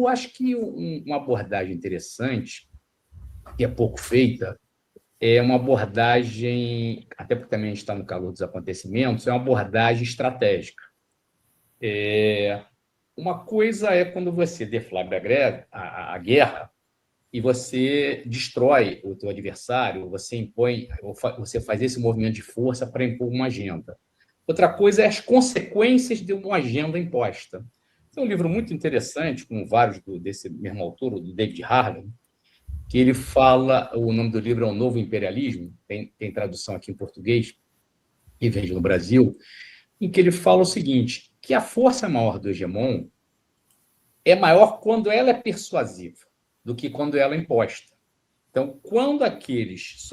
eu acho que uma abordagem interessante, que é pouco feita, é uma abordagem, até porque também a gente está no calor dos acontecimentos, é uma abordagem estratégica. Uma coisa é quando você deflagra a guerra e você destrói o teu adversário, você impõe, você faz esse movimento de força para impor uma agenda. Outra coisa é as consequências de uma agenda imposta. Tem um livro muito interessante, com vários desse mesmo autor, do David Harvey, que ele fala, o nome do livro é O Novo Imperialismo, tem tradução aqui em português, e vende no Brasil, em que ele fala o seguinte, que a força maior do hegemon é maior quando ela é persuasiva do que quando ela é imposta. Então, quando aqueles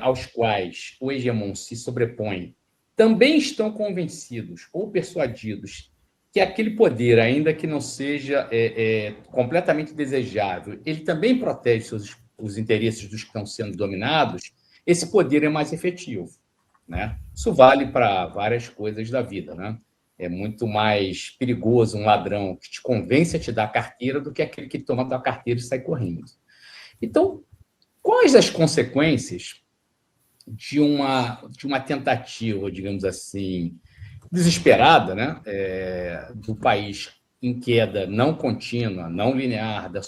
aos quais o hegemon se sobrepõe também estão convencidos ou persuadidos que aquele poder, ainda que não seja completamente desejável, ele também protege os interesses dos que estão sendo dominados, esse poder é mais efetivo. Né? Isso vale para várias coisas da vida. Né? É muito mais perigoso um ladrão que te convence a te dar a carteira do que aquele que toma a tua carteira e sai correndo. Então, quais as consequências de uma tentativa, digamos assim, desesperada, né, do país em queda não contínua, não linear da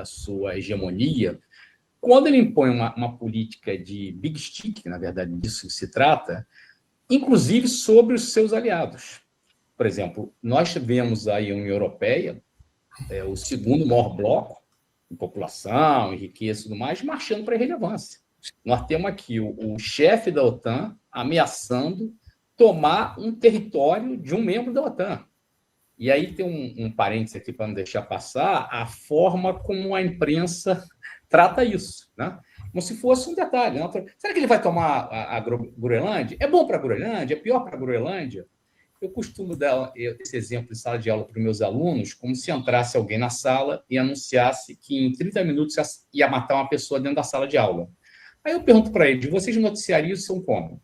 sua hegemonia, quando ele impõe uma política de big stick, na verdade, disso que se trata, inclusive sobre os seus aliados. Por exemplo, nós tivemos aí a União Europeia, o segundo maior bloco, em população, em riqueza e tudo mais, marchando para a irrelevância. Nós temos aqui o chefe da OTAN ameaçando tomar um território de um membro da OTAN. E aí tem um parênteses aqui para não deixar passar, a forma como a imprensa trata isso, né? Como se fosse um detalhe. Não? Será que ele vai tomar a Groenlândia? É bom para a Groenlândia? É pior para a Groenlândia? Eu costumo dar esse exemplo em sala de aula para os meus alunos, como se entrasse alguém na sala e anunciasse que em 30 minutos ia matar uma pessoa dentro da sala de aula. Aí eu pergunto para eles, vocês noticiariam isso como?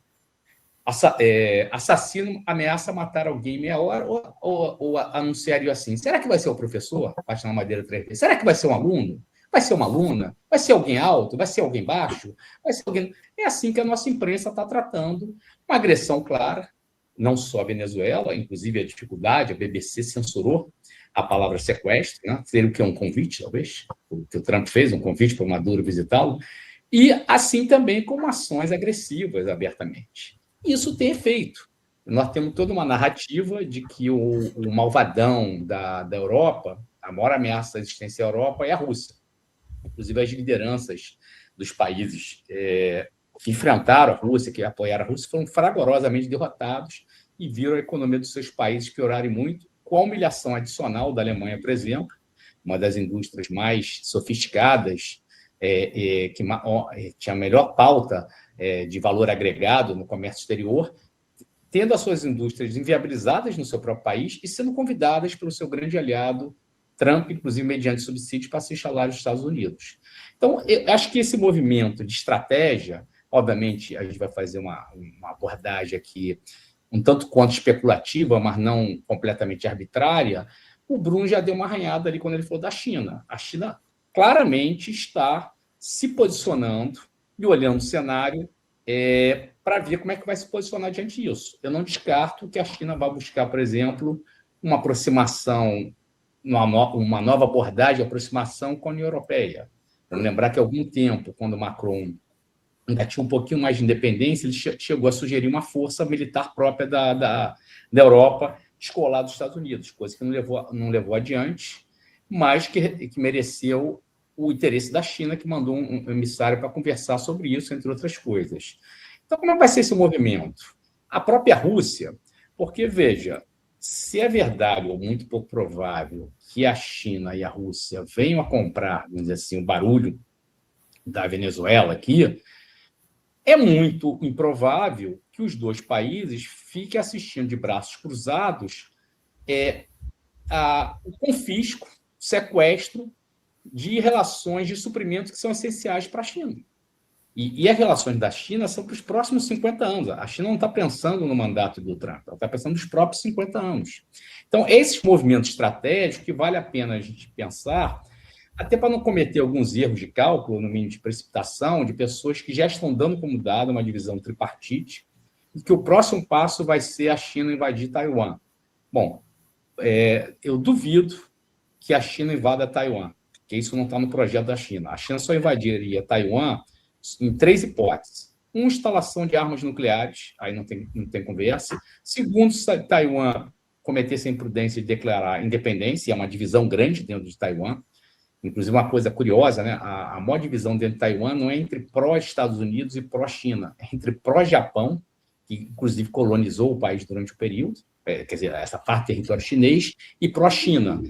Assassino ameaça matar alguém em meia hora ou anunciaria assim? Será que vai ser o professor? Bate na madeira 3 vezes. Será que vai ser um aluno? Vai ser uma aluna? Vai ser alguém alto? Vai ser alguém baixo? Vai ser alguém... É assim que a nossa imprensa está tratando uma agressão clara, não só a Venezuela, inclusive a dificuldade, a BBC censurou a palavra sequestro, né? Seria o que é um convite, talvez, o que o Trump fez, um convite para o Maduro visitá-lo, e assim também com ações agressivas abertamente. Isso tem efeito. Nós temos toda uma narrativa de que o malvadão da Europa, a maior ameaça à existência da Europa é a Rússia. Inclusive, as lideranças dos países que enfrentaram a Rússia, que apoiaram a Rússia, foram fragorosamente derrotados e viram a economia dos seus países piorarem muito, com a humilhação adicional da Alemanha, por exemplo, uma das indústrias mais sofisticadas, que tinha a melhor pauta de valor agregado no comércio exterior, tendo as suas indústrias inviabilizadas no seu próprio país e sendo convidadas pelo seu grande aliado, Trump, inclusive mediante subsídios, para se instalar nos Estados Unidos. Então, eu acho que esse movimento de estratégia, obviamente, a gente vai fazer uma abordagem aqui um tanto quanto especulativa, mas não completamente arbitrária. O Bruno já deu uma arranhada ali quando ele falou da China. A China claramente está se posicionando e olhando o cenário para ver como é que vai se posicionar diante disso. Eu não descarto que a China vai buscar, por exemplo, uma aproximação, uma nova abordagem de aproximação com a União Europeia. Vamos lembrar que há algum tempo, quando Macron ainda tinha um pouquinho mais de independência, ele chegou a sugerir uma força militar própria da Europa, descolar dos Estados Unidos, coisa que não levou adiante, mas que mereceu o interesse da China, que mandou um emissário para conversar sobre isso, entre outras coisas. Então, como vai ser esse movimento? A própria Rússia, porque, veja, se é verdade, ou muito pouco provável, que a China e a Rússia venham a comprar, vamos dizer assim, o barulho da Venezuela aqui, é muito improvável que os dois países fiquem assistindo de braços cruzados o confisco, sequestro de relações de suprimentos que são essenciais para a China. E as relações da China são para os próximos 50 anos. A China não está pensando no mandato do Trump, ela está pensando nos próprios 50 anos. Então, esses movimentos estratégicos que vale a pena a gente pensar, até para não cometer alguns erros de cálculo, no mínimo de precipitação, de pessoas que já estão dando como dado uma divisão tripartite, e que o próximo passo vai ser a China invadir Taiwan. Bom, eu duvido que a China invada Taiwan, porque isso não está no projeto da China. A China só invadiria Taiwan em 3 hipóteses. Uma, instalação de armas nucleares, aí não tem conversa. Segundo, se Taiwan cometesse a imprudência de declarar independência, é uma divisão grande dentro de Taiwan. Inclusive, uma coisa curiosa, né? A maior divisão dentro de Taiwan não é entre pró-Estados Unidos e pró-China, é entre pró-Japão, que inclusive colonizou o país durante o período, quer dizer, essa parte do território chinês, e pró-China.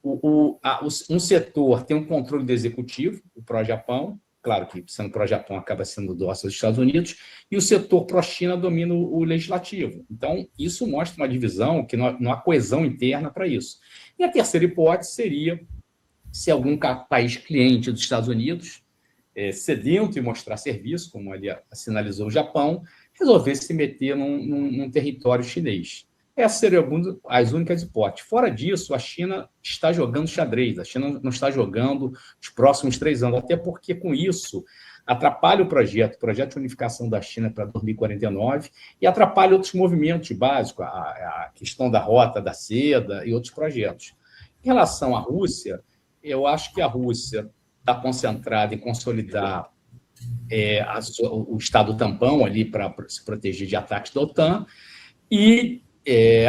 Um setor tem um controle do executivo, o pró-Japão, claro que sendo pró-Japão acaba sendo dócil aos Estados Unidos, e o setor pró-China domina o legislativo. Então, isso mostra uma divisão que não há coesão interna para isso. E a terceira hipótese seria se algum país cliente dos Estados Unidos, sedento em mostrar serviço, como ali sinalizou o Japão, resolvesse se meter num território chinês. Essas seriam as únicas hipóteses. Fora disso, a China está jogando xadrez, a China não está jogando os próximos 3 anos, até porque, com isso, atrapalha o projeto de unificação da China para 2049 e atrapalha outros movimentos básicos, a questão da Rota da Seda e outros projetos. Em relação à Rússia, eu acho que a Rússia está concentrada em consolidar o Estado tampão ali para se proteger de ataques da OTAN e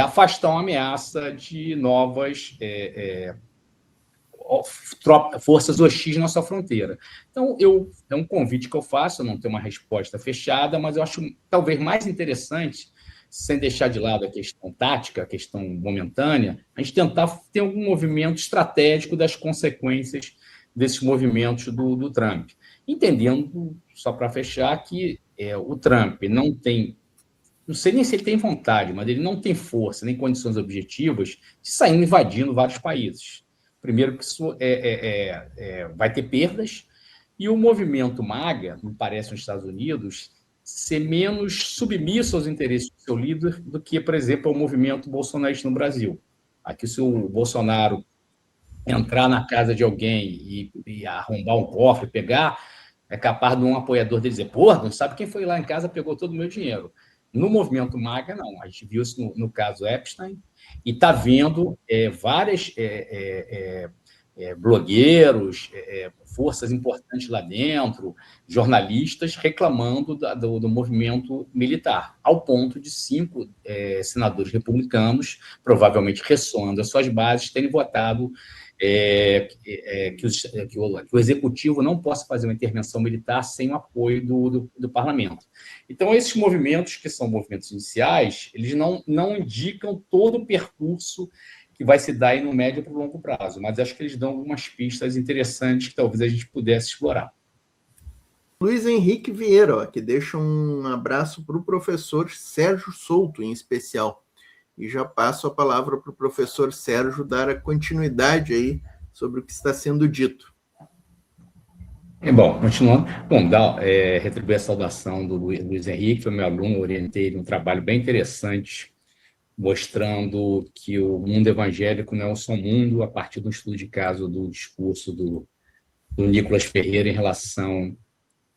afastar uma ameaça de novas forças hostis na sua fronteira. Então, é um convite que eu faço, eu não tenho uma resposta fechada, mas eu acho talvez mais interessante, sem deixar de lado a questão tática, a questão momentânea, a gente tentar ter algum movimento estratégico das consequências desses movimentos do Trump. Entendendo, só para fechar, que o Trump não sei nem se ele tem vontade, mas ele não tem força nem condições objetivas de sair invadindo vários países. Primeiro que isso vai ter perdas, e o movimento MAGA, me parece, nos Estados Unidos, ser menos submisso aos interesses do seu líder do que, por exemplo, o movimento bolsonarista no Brasil. Aqui, se o Bolsonaro entrar na casa de alguém e arrombar um cofre, pegar, é capaz de um apoiador dele dizer, pô, não sabe quem foi lá em casa, pegou todo o meu dinheiro. No movimento MAGA, não. A gente viu isso no caso Epstein e está vendo várias blogueiros, forças importantes lá dentro, jornalistas reclamando do movimento militar, ao ponto de 5 senadores republicanos, provavelmente ressoando as suas bases, terem votado que o executivo não possa fazer uma intervenção militar sem o apoio do parlamento. Então, esses movimentos, que são movimentos iniciais, eles não indicam todo o percurso que vai se dar aí no médio para o longo prazo, mas acho que eles dão algumas pistas interessantes que talvez a gente pudesse explorar. Luiz Henrique Vieira, que deixa um abraço para o professor Sérgio Souto, em especial. E já passo a palavra para o professor Sérgio dar a continuidade aí sobre o que está sendo dito. Bom, continuando. Bom, retribuir a saudação do Luiz Henrique, foi meu aluno, orientei ele um trabalho bem interessante, mostrando que o mundo evangélico não é só um mundo, a partir do estudo de caso do discurso do Nicolas Ferreira em relação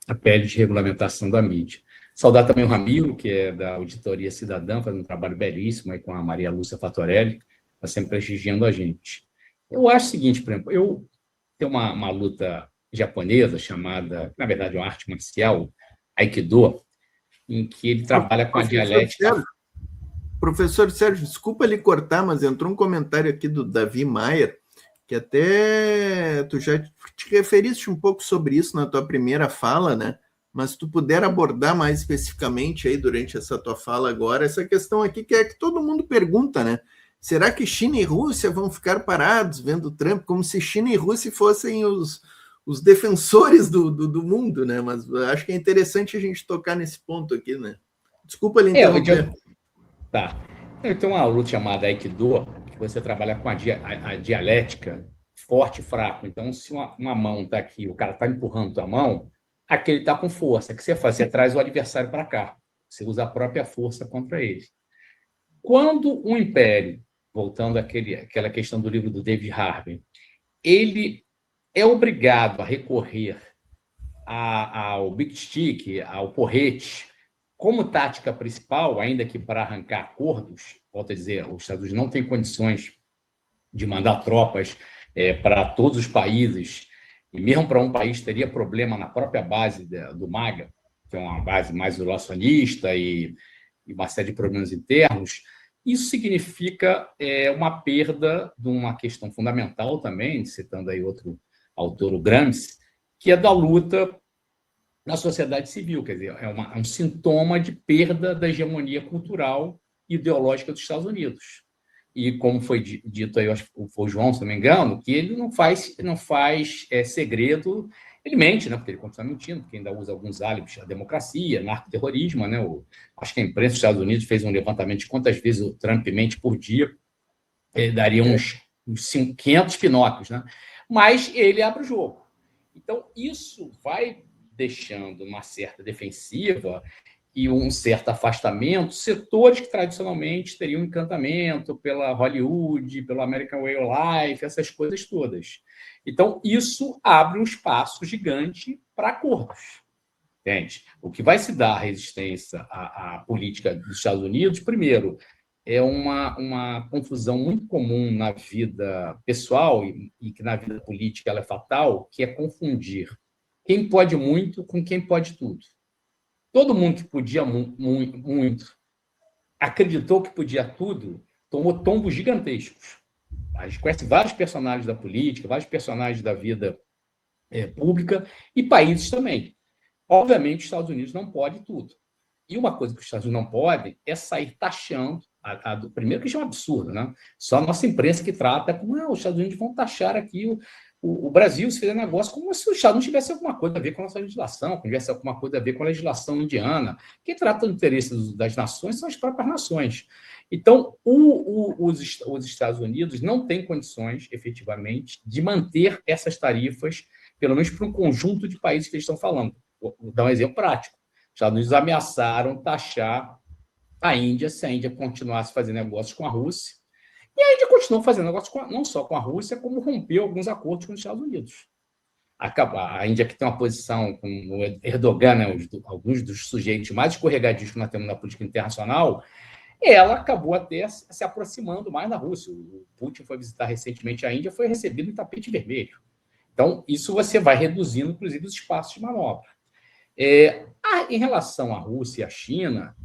à pele de regulamentação da mídia. Saudar também o Ramiro, que é da Auditoria Cidadã, fazendo um trabalho belíssimo aí com a Maria Lúcia Fatorelli, está sempre prestigiando a gente. Eu acho o seguinte, por exemplo, eu tenho uma luta japonesa chamada, na verdade, uma arte marcial, Aikido, em que ele trabalha com a dialética. Professor Sérgio, desculpa lhe cortar, mas entrou um comentário aqui do Davi Maier, que até tu já te referiste um pouco sobre isso na tua primeira fala, né? Mas se tu puder abordar mais especificamente aí durante essa tua fala agora, essa questão aqui que é que todo mundo pergunta, né? Será que China e Rússia vão ficar parados vendo Trump, como se China e Rússia fossem os defensores do mundo, né? Mas acho que é interessante a gente tocar nesse ponto aqui, né? Desculpa lhe interromper. Tá. Tem uma luta chamada Aikido, que você trabalha com a dialética forte e fraco. Então, se uma mão está aqui, o cara está empurrando a mão, aquele está com força. O que você faz? Você traz o adversário para cá. Você usa a própria força contra ele. Quando um império, voltando àquela questão do livro do David Harvey, ele é obrigado a recorrer ao big stick, ao porrete, como tática principal, ainda que para arrancar acordos, volto a dizer, os Estados Unidos não têm condições de mandar tropas para todos os países, e mesmo para um país teria problema na própria base do MAGA, que é uma base mais isolacionista e uma série de problemas internos. Isso significa uma perda de uma questão fundamental também, citando aí outro autor, o Gramsci, que é da luta na sociedade civil, quer dizer, é um sintoma de perda da hegemonia cultural e ideológica dos Estados Unidos. E como foi dito aí, acho que foi o João, se não me engano, que ele não faz segredo, ele mente, né, porque ele continua mentindo, porque ainda usa alguns álibis, a democracia, narcoterrorismo, né, acho que a imprensa dos Estados Unidos fez um levantamento de quantas vezes o Trump mente por dia, ele daria uns 500 Pinóquios, né? Mas ele abre o jogo. Então, isso vai deixando uma certa defensiva e um certo afastamento, setores que tradicionalmente teriam encantamento pela Hollywood, pelo American Way of Life, essas coisas todas. Então, isso abre um espaço gigante para acordos. Entende? O que vai se dar à resistência à política dos Estados Unidos, primeiro, é uma confusão muito comum na vida pessoal e que na vida política ela é fatal, que é confundir quem pode muito com quem pode tudo. Todo mundo que podia muito acreditou que podia tudo, tomou tombos gigantescos. A gente conhece vários personagens da política, vários personagens da vida pública e países também. Obviamente, os Estados Unidos não pode tudo. E uma coisa que os Estados Unidos não podem é sair taxando. Primeiro, que isso é um absurdo, né? Só a nossa imprensa que trata como os Estados Unidos vão taxar aqui o Brasil, se fizer negócio, como se o Estado não tivesse alguma coisa a ver com a nossa legislação, tivesse alguma coisa a ver com a legislação indiana. Quem trata do interesse das nações são as próprias nações. Então, os Estados Unidos não têm condições, efetivamente, de manter essas tarifas, pelo menos para um conjunto de países que eles estão falando. Vou dar um exemplo prático. Os Estados Unidos ameaçaram taxar a Índia se a Índia continuasse fazendo negócios com a Rússia. E a Índia continuou fazendo negócios não só com a Rússia, como rompeu alguns acordos com os Estados Unidos. A Índia, que tem uma posição com o Erdogan, né, alguns dos sujeitos mais escorregadios que nós temos na política internacional, ela acabou até se aproximando mais da Rússia. O Putin foi visitar recentemente a Índia, foi recebido em tapete vermelho. Então, isso você vai reduzindo, inclusive, os espaços de manobra. Em relação à Rússia e à China,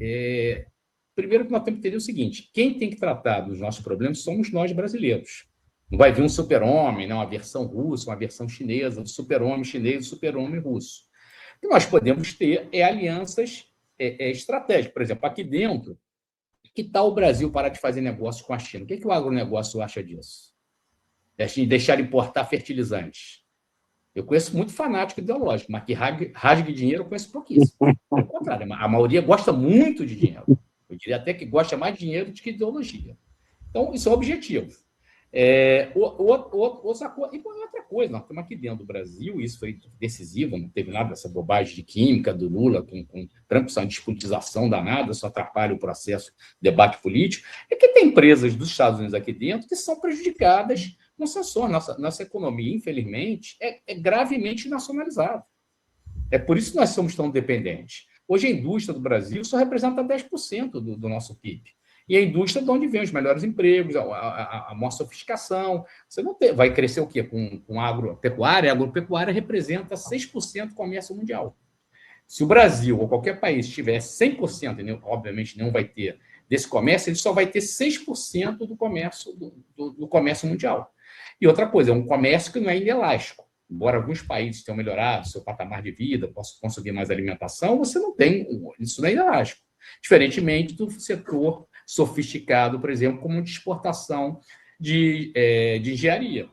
primeiro que nós temos que entender o seguinte: quem tem que tratar dos nossos problemas somos nós brasileiros. Não vai vir um super-homem, né, uma versão russa, uma versão chinesa, do super-homem chinês e do super-homem russo. O que nós podemos ter alianças estratégicas. Por exemplo, aqui dentro, que tal o Brasil parar de fazer negócio com a China? O que o agronegócio acha disso? Deixar de importar fertilizantes. Eu conheço muito fanático ideológico, mas que rasgue dinheiro eu conheço pouquíssimo. Ao contrário, a maioria gosta muito de dinheiro. Eu diria até que gosta mais de dinheiro do que ideologia. Então, isso é o objetivo. E outra coisa, nós estamos aqui dentro do Brasil, isso foi decisivo, não teve nada dessa bobagem de química do Lula, com Trump, uma despolitização danada, só atrapalha o processo de debate político, é que tem empresas dos Estados Unidos aqui dentro que são prejudicadas com sanções. Nossa economia, infelizmente, é gravemente nacionalizada. É por isso que nós somos tão dependentes. Hoje, a indústria do Brasil só representa 10% do nosso PIB. E a indústria é de onde vem os melhores empregos, a maior sofisticação. Você não vai crescer o quê? Com agropecuária? A agropecuária representa 6% do comércio mundial. Se o Brasil ou qualquer país tiver 100%, obviamente não vai ter, desse comércio, ele só vai ter 6% do comércio mundial. E outra coisa, é um comércio que não é inelástico. Embora alguns países tenham melhorado seu patamar de vida, possam consumir mais alimentação, você não tem, isso não é inelástico. Diferentemente do setor sofisticado, por exemplo, como de exportação de engenharia,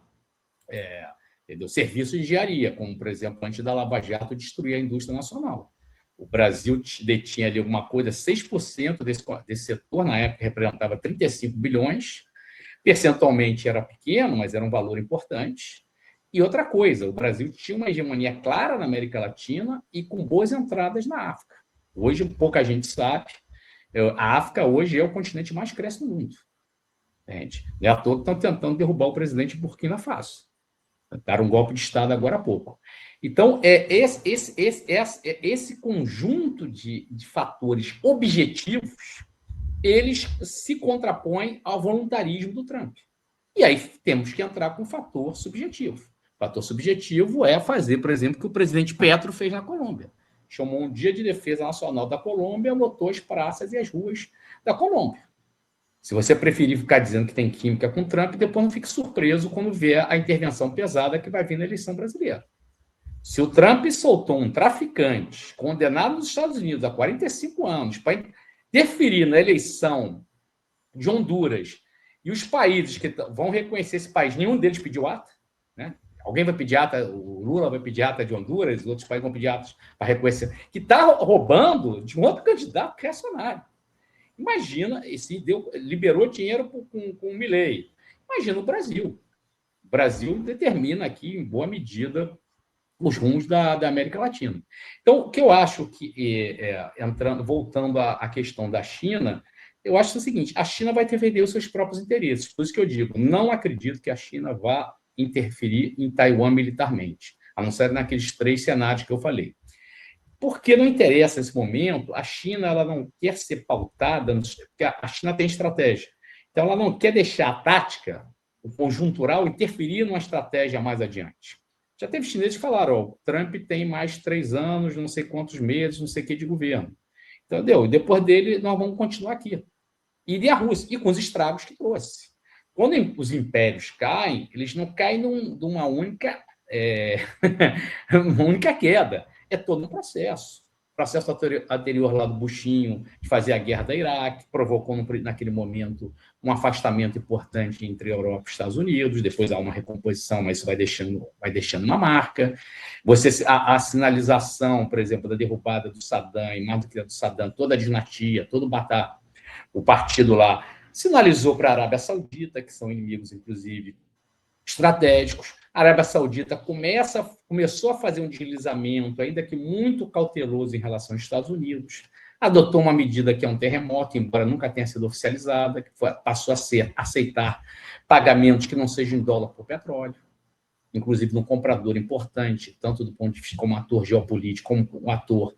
do serviço de engenharia, como, por exemplo, antes da Lava Jato destruir a indústria nacional. O Brasil detinha ali alguma coisa, 6% desse setor, na época representava 35 bilhões, percentualmente era pequeno, mas era um valor importante, E outra coisa, o Brasil tinha uma hegemonia clara na América Latina e com boas entradas na África. Hoje, pouca gente sabe, a África hoje é o continente mais cresce no mundo. Gente, não é à toa que estão tentando derrubar o presidente de Burkina Faso. Deram um golpe de Estado agora há pouco. Então, esse conjunto de fatores objetivos, eles se contrapõem ao voluntarismo do Trump. E aí temos que entrar com o fator subjetivo. O fator subjetivo é fazer, por exemplo, o que o presidente Petro fez na Colômbia. Chamou um dia de defesa nacional da Colômbia, lotou as praças e as ruas da Colômbia. Se você preferir ficar dizendo que tem química com Trump, depois não fique surpreso quando vê a intervenção pesada que vai vir na eleição brasileira. Se o Trump soltou um traficante condenado nos Estados Unidos há 45 anos para interferir na eleição de Honduras, e os países que vão reconhecer esse país, nenhum deles pediu ata, né? Alguém vai pedir ata, o Lula vai pedir ata de Honduras, os outros países vão pedir atas para reconhecer, que está roubando de um outro candidato reacionário. Imagina, liberou dinheiro com o Milei. Imagina o Brasil. O Brasil determina aqui, em boa medida, os rumos da América Latina. Então, o que eu acho que, voltando à questão da China, eu acho o seguinte, a China vai defender os seus próprios interesses. Por isso que eu digo, não acredito que a China vá interferir em Taiwan militarmente, a não ser naqueles 3 cenários que eu falei. Porque não interessa nesse momento, a China ela não quer ser pautada, porque a China tem estratégia. Então, ela não quer deixar a tática, o conjuntural, interferir numa estratégia mais adiante. Já teve chineses que falaram, o Trump tem mais 3 anos, não sei quantos meses, não sei o que de governo. Entendeu? E depois dele, nós vamos continuar aqui. E a Rússia, e com os estragos que trouxe. Quando os impérios caem, eles não caem numa única, uma única queda. É todo um processo. O processo anterior lá do Bushinho, de fazer a guerra da Iraque, provocou naquele momento um afastamento importante entre a Europa e os Estados Unidos, depois há uma recomposição, mas isso vai deixando uma marca. A sinalização, por exemplo, da derrubada do Saddam, e mais do que a do Saddam, toda a dinastia, todo o partido lá, sinalizou para a Arábia Saudita, que são inimigos, inclusive, estratégicos. A Arábia Saudita começou a fazer um deslizamento, ainda que muito cauteloso em relação aos Estados Unidos, adotou uma medida que é um terremoto, embora nunca tenha sido oficializada, que passou a aceitar pagamentos que não sejam em dólar por petróleo, inclusive num comprador importante, tanto do ponto de vista como ator geopolítico, como um ator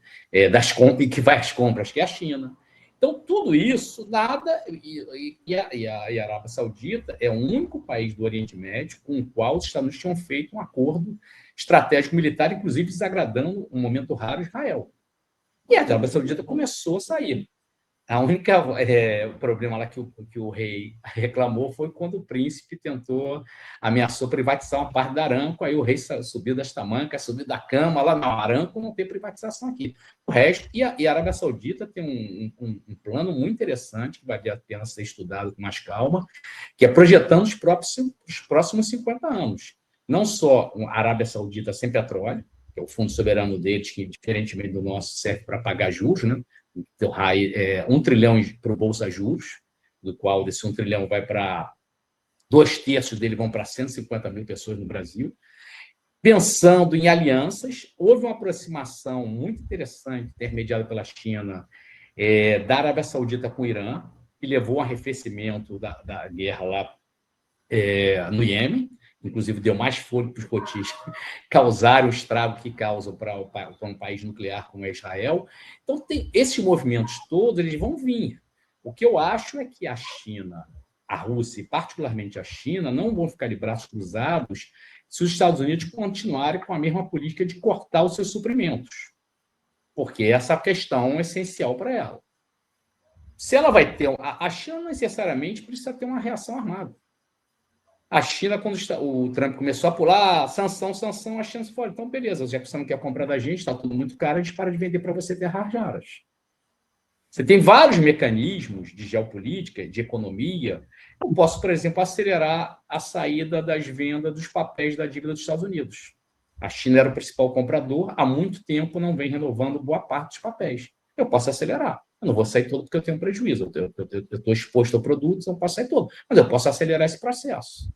das compras, que vai às compras, que é a China. Então, tudo isso, nada... E a Arábia Saudita é o único país do Oriente Médio com o qual os Estados Unidos tinham feito um acordo estratégico militar, inclusive desagradando, um momento raro, Israel. E a Arábia Saudita começou a sair. O problema lá que o rei reclamou foi quando o príncipe ameaçou privatizar uma parte da Aramco, aí o rei subiu das tamancas, subiu da cama, lá na Aramco não tem privatização aqui. O resto, e a Arábia Saudita tem um plano muito interessante, que vale a pena ser estudado com mais calma, que é projetando os próximos 50 anos. Não só a Arábia Saudita sem petróleo, que é o fundo soberano deles, que, diferentemente do nosso, serve para pagar juros, né? Então, 1 trilhão para o Bolsa Juros, do qual desse 1 trilhão vai para 2/3 dele vão para 150 mil pessoas no Brasil. Pensando em alianças, houve uma aproximação muito interessante, intermediada pela China, da Arábia Saudita com o Irã, que levou a um arrefecimento da guerra lá no Iêmen, inclusive deu mais fôlego para os cotistas causarem o estrago que causam para um país nuclear como é Israel. Então, esses movimentos todos, eles vão vir. O que eu acho é que a China, a Rússia e particularmente a China, não vão ficar de braços cruzados se os Estados Unidos continuarem com a mesma política de cortar os seus suprimentos, porque essa é a questão essencial para ela. Se ela vai ter... A China não necessariamente precisa ter uma reação armada. A China, quando o Trump começou a pular, sanção, a China falou, então beleza, já que você não quer comprar da gente, está tudo muito caro, a gente para de vender para você terras raras. Você tem vários mecanismos de geopolítica, de economia. Eu posso, por exemplo, acelerar a saída das vendas dos papéis da dívida dos Estados Unidos. A China era o principal comprador, há muito tempo não vem renovando boa parte dos papéis. Eu posso acelerar. Eu não vou sair todo porque eu tenho prejuízo. Eu estou exposto a produtos, eu não posso sair todo. Mas eu posso acelerar esse processo.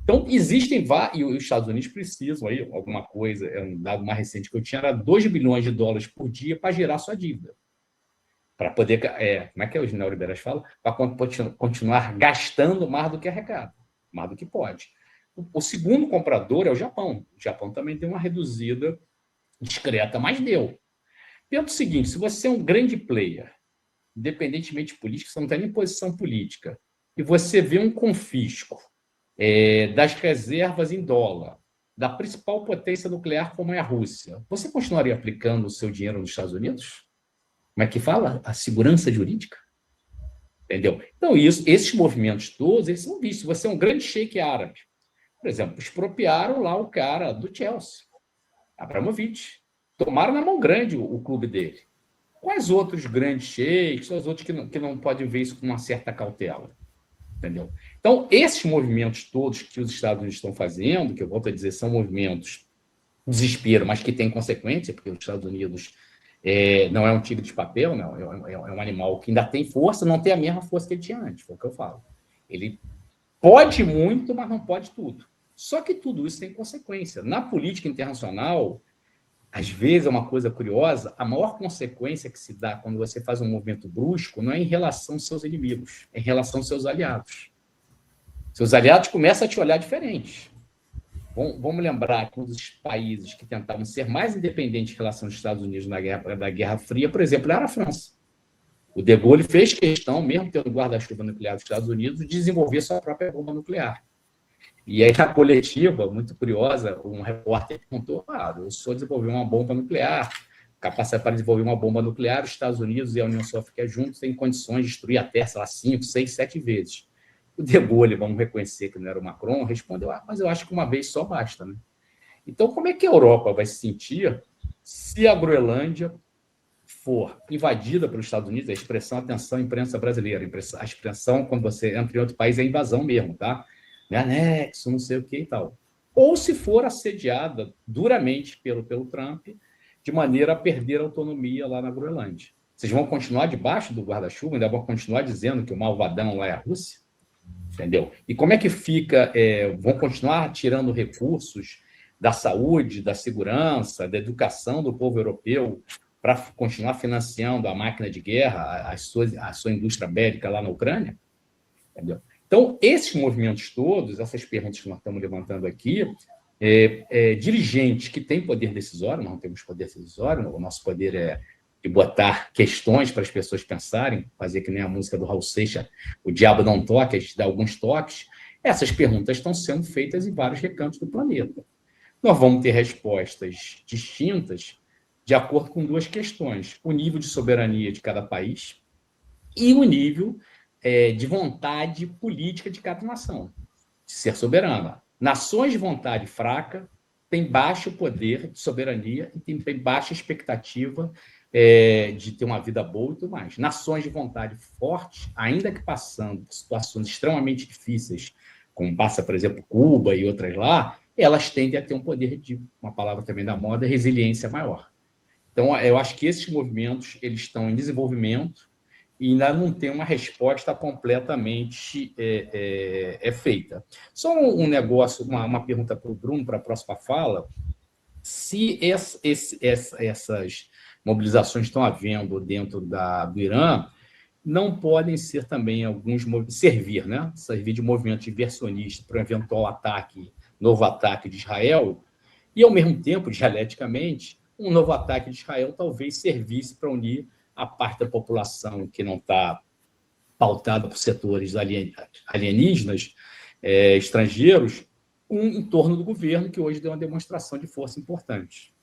Então, existem vários, e os Estados Unidos precisam, aí, alguma coisa, um dado mais recente que eu tinha, era 2 bilhões de dólares por dia para girar sua dívida. Para poder, como é que os neoliberais falam? Para continuar gastando mais do que arrecada, mais do que pode. O segundo comprador é o Japão. O Japão também deu uma reduzida discreta, mas deu. Pensa o seguinte, se você é um grande player, independentemente de política, você não tem nem posição política, e você vê um confisco das reservas em dólar, da principal potência nuclear como é a Rússia, você continuaria aplicando o seu dinheiro nos Estados Unidos? Como é que fala? A segurança jurídica? Entendeu? Então, esses movimentos todos, eles são vistos. Você é um grande sheik árabe. Por exemplo, expropriaram lá o cara do Chelsea, Abramovich. Tomaram na mão grande o clube dele. Quais outros grandes sheiks, os outros que não podem ver isso com uma certa cautela? Entendeu? Então, esses movimentos todos que os Estados Unidos estão fazendo, que eu volto a dizer, são movimentos de desespero, mas que têm consequência, porque os Estados Unidos não é um tigre de papel, não, é um animal que ainda tem força, não tem a mesma força que ele tinha antes, foi o que eu falo. Ele pode muito, mas não pode tudo. Só que tudo isso tem consequência. Na política internacional, às vezes é uma coisa curiosa, a maior consequência que se dá quando você faz um movimento brusco não é em relação aos seus inimigos, é em relação aos seus aliados. Seus aliados começam a te olhar diferente. Vamos lembrar que um dos países que tentavam ser mais independentes em relação aos Estados Unidos na Guerra Fria, por exemplo, era a França. O De Gaulle fez questão, mesmo tendo guarda-chuva nuclear dos Estados Unidos, de desenvolver sua própria bomba nuclear. E aí, na coletiva, muito curiosa, um repórter perguntou: eu sou desenvolver uma bomba nuclear, capacidade para desenvolver uma bomba nuclear, os Estados Unidos e a União Soviética juntos têm condições de destruir a Terra, sei lá, 5, 6, 7 vezes. O De Gaulle, vamos reconhecer que não era o Macron, respondeu: mas eu acho que uma vez só basta, né? Então, como é que a Europa vai se sentir se a Groenlândia for invadida pelos Estados Unidos? A expressão, atenção, imprensa brasileira, a expressão, quando você entra em outro país, é invasão mesmo, tá? Anexo, não sei o que e tal. Ou se for assediada duramente pelo Trump, de maneira a perder a autonomia lá na Groenlândia. Vocês vão continuar debaixo do guarda-chuva, ainda vão continuar dizendo que o malvadão lá é a Rússia? Entendeu? E como é que fica? Vão continuar tirando recursos da saúde, da segurança, da educação do povo europeu para continuar financiando a máquina de guerra, a sua indústria bélica lá na Ucrânia? Entendeu? Então, esses movimentos todos, essas perguntas que nós estamos levantando aqui, dirigentes que têm poder decisório, nós não temos poder decisório, o nosso poder é de botar questões para as pessoas pensarem, fazer que nem a música do Raul Seixas, o diabo não toca, a gente dá alguns toques. Essas perguntas estão sendo feitas em vários recantos do planeta. Nós vamos ter respostas distintas de acordo com duas questões: o nível de soberania de cada país e o nível de vontade política de cada nação, de ser soberana. Nações de vontade fraca têm baixo poder de soberania e têm baixa expectativa de ter uma vida boa e tudo mais. Nações de vontade forte, ainda que passando por situações extremamente difíceis, como passa, por exemplo, Cuba e outras lá, elas tendem a ter um poder de, uma palavra também da moda, resiliência maior. Então, eu acho que esses movimentos eles estão em desenvolvimento e ainda não tem uma resposta completamente feita. Só um negócio, uma pergunta para o Bruno, para a próxima fala: se essas mobilizações estão havendo dentro do Irã, não podem ser também servir de movimento diversionista para um eventual novo ataque de Israel, e, ao mesmo tempo, dialeticamente, um novo ataque de Israel talvez servisse para unir a parte da população que não está pautada por setores alienígenas, estrangeiros, em torno do governo, que hoje deu uma demonstração de força importante.